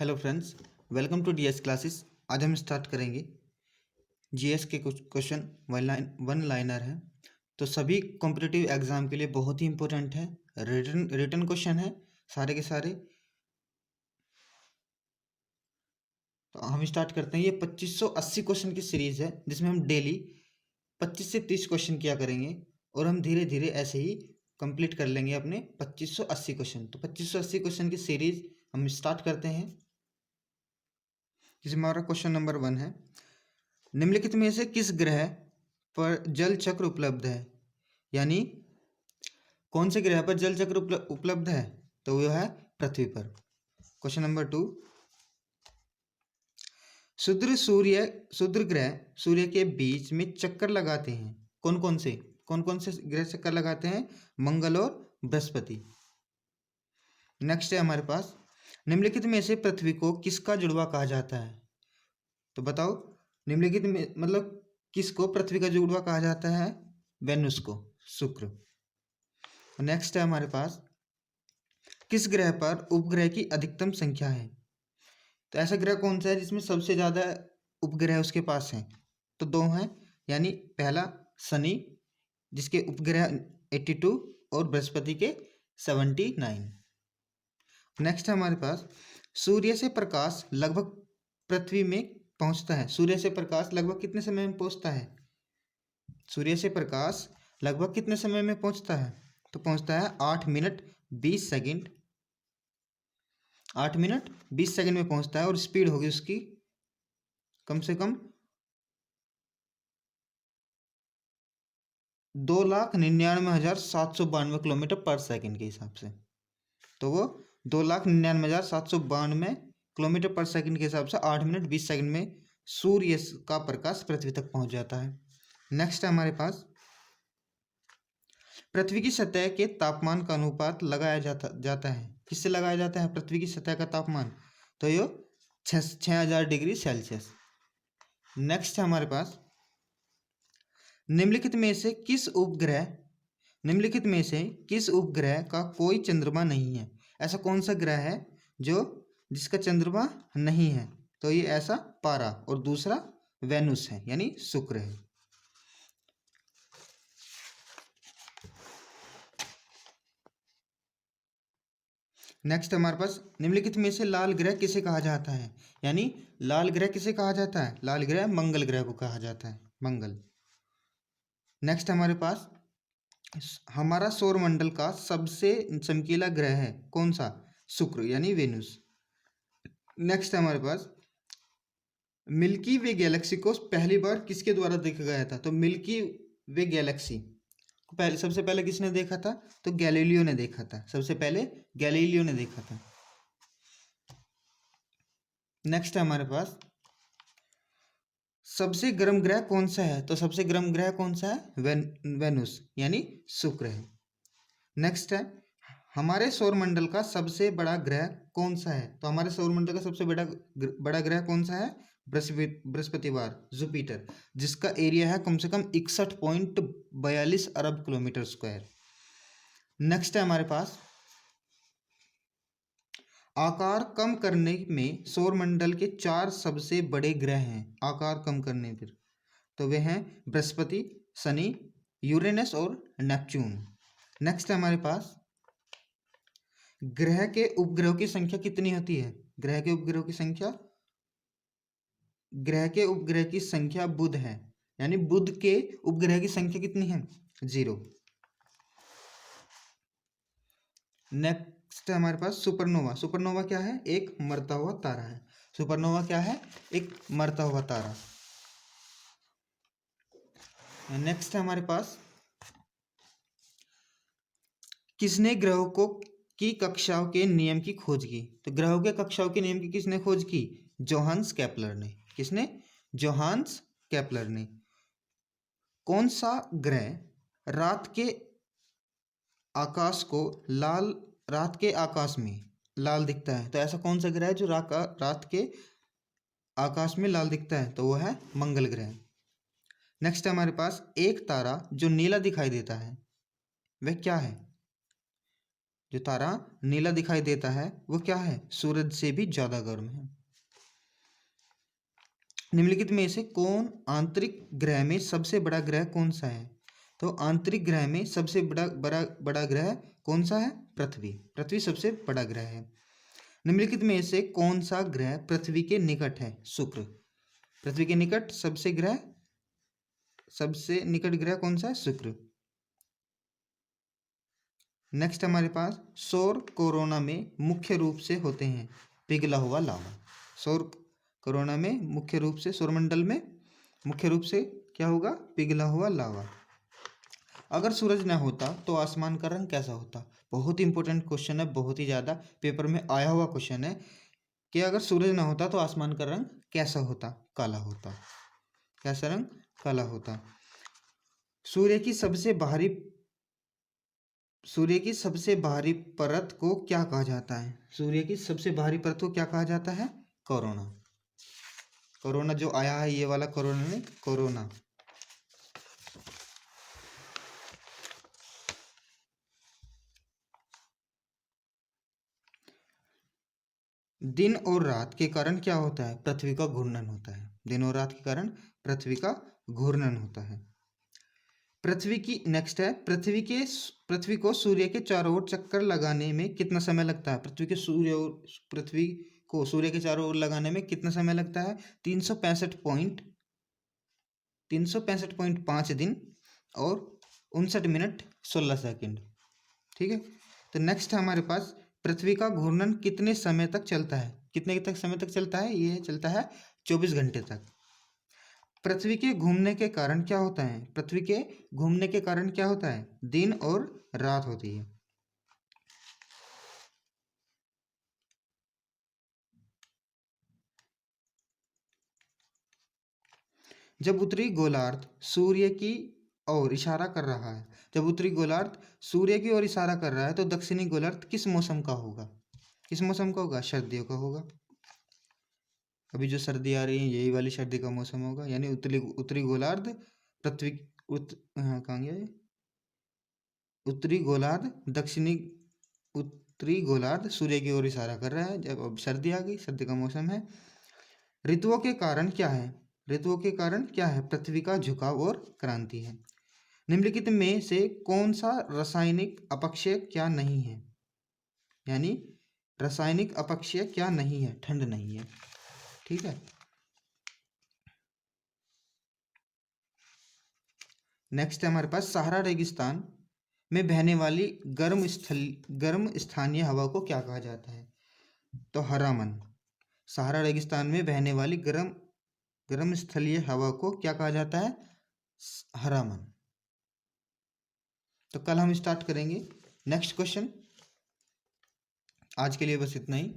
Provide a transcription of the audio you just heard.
Hello friends, welcome to DS classes. आज हम start करेंगे जीएस के कुछ क्वेश्चन वन लाइनर है। तो सभी कॉम्पिटिटिव एग्जाम के लिए बहुत ही इंपॉर्टेंट है। रिटन क्वेश्चन है सारे के सारे। तो हम स्टार्ट करते हैं। ये 2580 क्वेश्चन की सीरीज है जिसमें हम डेली 25 से 30 क्वेश्चन किया करेंगे और हम धीरे धीरे ऐसे ही कंप्लीट कर लेंगे अपने 2580 क्वेश्चन। तो 2580 क्वेश्चन की सीरीज हम स्टार्ट करते हैं। जिसमें हमारा क्वेश्चन नंबर 1 है, निम्नलिखित में से किस ग्रह पर जल चक्र उपलब्ध है? यानी कौन से ग्रह पर जल चक्र उपलब्ध है? तो वह है पृथ्वी पर। क्वेश्चन नंबर 2, क्षुद्र ग्रह सूर्य के बीच में चक्कर लगाते हैं। कौन कौन से ग्रह चक्कर लगाते हैं? मंगल और बृहस्पति। नेक्स्ट है हमारे पास, निम्नलिखित में से पृथ्वी को किसका जुड़वा कहा जाता है? तो बताओ, निम्नलिखित में मतलब किसको पृथ्वी का जुड़वा कहा जाता है? वेनुस को, शुक्र। नेक्स्ट है हमारे पास, किस ग्रह पर उपग्रह की अधिकतम संख्या है? तो ऐसा ग्रह कौन सा है जिसमें सबसे ज्यादा उपग्रह उसके पास हैं? तो 2 हैं, यानी पहला शनि जिसके उपग्रह 82 और बृहस्पति के 79। नेक्स्ट है हमारे पास, सूर्य से प्रकाश लगभग पृथ्वी में पहुंचता है। सूर्य से प्रकाश लगभग कितने समय में पहुंचता है? सूर्य से प्रकाश लगभग कितने समय में पहुंचता है? तो पहुंचता है 8 मिनट 20 सेकंड। 8 मिनट 20 सेकंड में पहुंचता है और स्पीड होगी उसकी कम से कम 2,99,792 किलोमीटर पर सेकंड के हिसाब से। तो वो 2,99,792 किलोमीटर पर सेकंड के हिसाब से 8 मिनट 20 सेकंड में सूर्य का प्रकाश पृथ्वी तक पहुंच जाता है। नेक्स्ट है हमारे पास, पृथ्वी की सतह के तापमान का अनुपात लगाया जाता है। किससे लगाया जाता है पृथ्वी की सतह का तापमान? तो ये 6000 डिग्री सेल्सियस। नेक्स्ट है हमारे पास, निम्नलिखित में से किस उपग्रह का कोई चंद्रमा नहीं है? ऐसा कौन सा ग्रह है जिसका चंद्रमा नहीं है? तो ये ऐसा पारा और दूसरा वेनुस है, यानी शुक्र है। नेक्स्ट हमारे पास, निम्नलिखित में से लाल ग्रह किसे कहा जाता है? यानी लाल ग्रह किसे कहा जाता है? लाल ग्रह मंगल ग्रह को कहा जाता है, मंगल। नेक्स्ट हमारे पास, हमारा सौरमंडल का सबसे चमकीला ग्रह है कौन सा? शुक्र, यानी वेनुस। नेक्स्ट हमारे पास, मिल्की वे गैलेक्सी को पहली बार किसके द्वारा देखा गया था? तो मिल्की वे गैलेक्सी को सबसे पहले किसने देखा था? तो गैलीलियो ने देखा था। सबसे पहले गैलीलियो ने देखा था। नेक्स्ट है हमारे पास, सबसे गर्म ग्रह कौन सा है? तो सबसे गर्म ग्रह कौन सा है? वेनुस, यानी शुक्र है। नेक्स्ट है, हमारे सौरमंडल का सबसे बड़ा ग्रह कौन सा है? तो हमारे सौरमंडल का सबसे बड़ा ग्रह कौन सा है? बृहस्पतिवार, जुपिटर, जिसका एरिया है कम से कम 61.42 अरब किलोमीटर स्क्वायर। नेक्स्ट है हमारे पास, आकार कम करने में सौरमंडल के 4 सबसे बड़े ग्रह हैं। आकार कम करने पर तो वे हैं बृहस्पति, शनि, यूरेनस और नेपच्यून। नेक्स्ट है हमारे पास, ग्रह के उपग्रहों की संख्या कितनी होती है? ग्रह के उपग्रह की संख्या बुध है, यानी बुध के उपग्रह की संख्या कितनी है? 0। नेक्स्ट है हमारे पास सुपरनोवा। सुपरनोवा क्या है? एक मरता हुआ तारा है। सुपरनोवा क्या है? एक मरता हुआ तारा। नेक्स्ट है हमारे पास, किसने ग्रहों की कक्षाओं के नियम की खोज की? तो ग्रहों के कक्षाओं के नियम की किसने खोज की? जोहान्स केपलर ने। किसने? जोहान्स केपलर ने। कौन सा ग्रह रात के आकाश में लाल दिखता है? तो ऐसा कौन सा ग्रह है जो रात के आकाश में लाल दिखता है? तो वो है मंगल ग्रह। नेक्स्ट है हमारे पास, एक तारा जो नीला दिखाई देता है वह क्या है? जो तारा नीला दिखाई देता है वो क्या है? सूरज से भी ज्यादा गर्म है। निम्नलिखित में से कौन आंतरिक ग्रह में सबसे बड़ा ग्रह कौन सा है? तो आंतरिक ग्रह में सबसे बड़ा ग्रह कौन सा है? पृथ्वी। पृथ्वी सबसे बड़ा ग्रह है। निम्नलिखित में से कौन सा ग्रह पृथ्वी के निकट है? शुक्र। पृथ्वी के निकट सबसे निकट ग्रह कौन सा है? शुक्र। नेक्स्ट हमारे पास सौर कोरोना में मुख्य रूप से होते हैं पिघला हुआ लावा। सौर कोरोना में मुख्य रूप से, सौरमंडल में मुख्य रूप से क्या होगा? पिघला हुआ लावा। अगर सूरज न होता तो आसमान का रंग कैसा होता? बहुत ही इंपॉर्टेंट क्वेश्चन है, बहुत ही ज़्यादा पेपर में आया हुआ क्वेश्चन है कि अगर सूरज न होता तो आसमान का रंग कैसा होता? काला होता। कैसा रंग? काला होता। सूर्य की सबसे बाहरी परत को क्या कहा जाता है? सूर्य की सबसे बाहरी परत को क्या कहा जाता है? कोरोना। कोरोना जो आया है, ये वाला कोरोना नहीं, कोरोना। दिन और रात के कारण क्या होता है? पृथ्वी का घूर्णन होता है। दिन और रात के कारण पृथ्वी का घूर्णन होता है। पृथ्वी की नेक्स्ट है, पृथ्वी को सूर्य के चारों ओर चक्कर लगाने में कितना समय लगता है? पृथ्वी को सूर्य के चारों ओर लगाने में कितना समय लगता है? 365.5 दिन और 59 मिनट 16 सेकंड। ठीक है। तो नेक्स्ट है हमारे पास, पृथ्वी का घूर्णन कितने समय तक चलता है? कितने तक समय तक चलता है? ये चलता है 24 घंटे तक। पृथ्वी के घूमने के कारण क्या होता है? पृथ्वी के घूमने के कारण क्या होता है? दिन और रात होती है। जब उत्तरी गोलार्ध सूर्य की ओर इशारा कर रहा है, जब उत्तरी गोलार्ध सूर्य की ओर इशारा कर रहा है तो दक्षिणी गोलार्ध किस मौसम का होगा? किस मौसम का होगा? सर्दियों का होगा। अभी जो सर्दी आ रही है यही वाली सर्दी का मौसम होगा। यानी उत्तरी गोलार्ध पृथ्वी कहाँ गया ये? उत्तरी गोलार्ध दक्षिणी उत्तरी गोलार्ध सूर्य की ओर इशारा कर रहा है। जब अब सर्दी आ गई, सर्दी का मौसम है। ऋतुओं के कारण क्या है? ऋतुओं के कारण क्या है? पृथ्वी का झुकाव और क्रांति है। निम्नलिखित में से कौन सा रासायनिक अपक्षय क्या नहीं है? यानी रासायनिक अपक्षय क्या नहीं है? ठंड नहीं है। ठीक है। नेक्स्ट है हमारे पास, सहारा रेगिस्तान में बहने वाली गर्म स्थानीय हवा को क्या कहा जाता है? तो हरामन। सहारा रेगिस्तान में बहने वाली गर्म स्थलीय हवा को क्या कहा जाता है? हरामन। तो कल हम स्टार्ट करेंगे नेक्स्ट क्वेश्चन। आज के लिए बस इतना ही।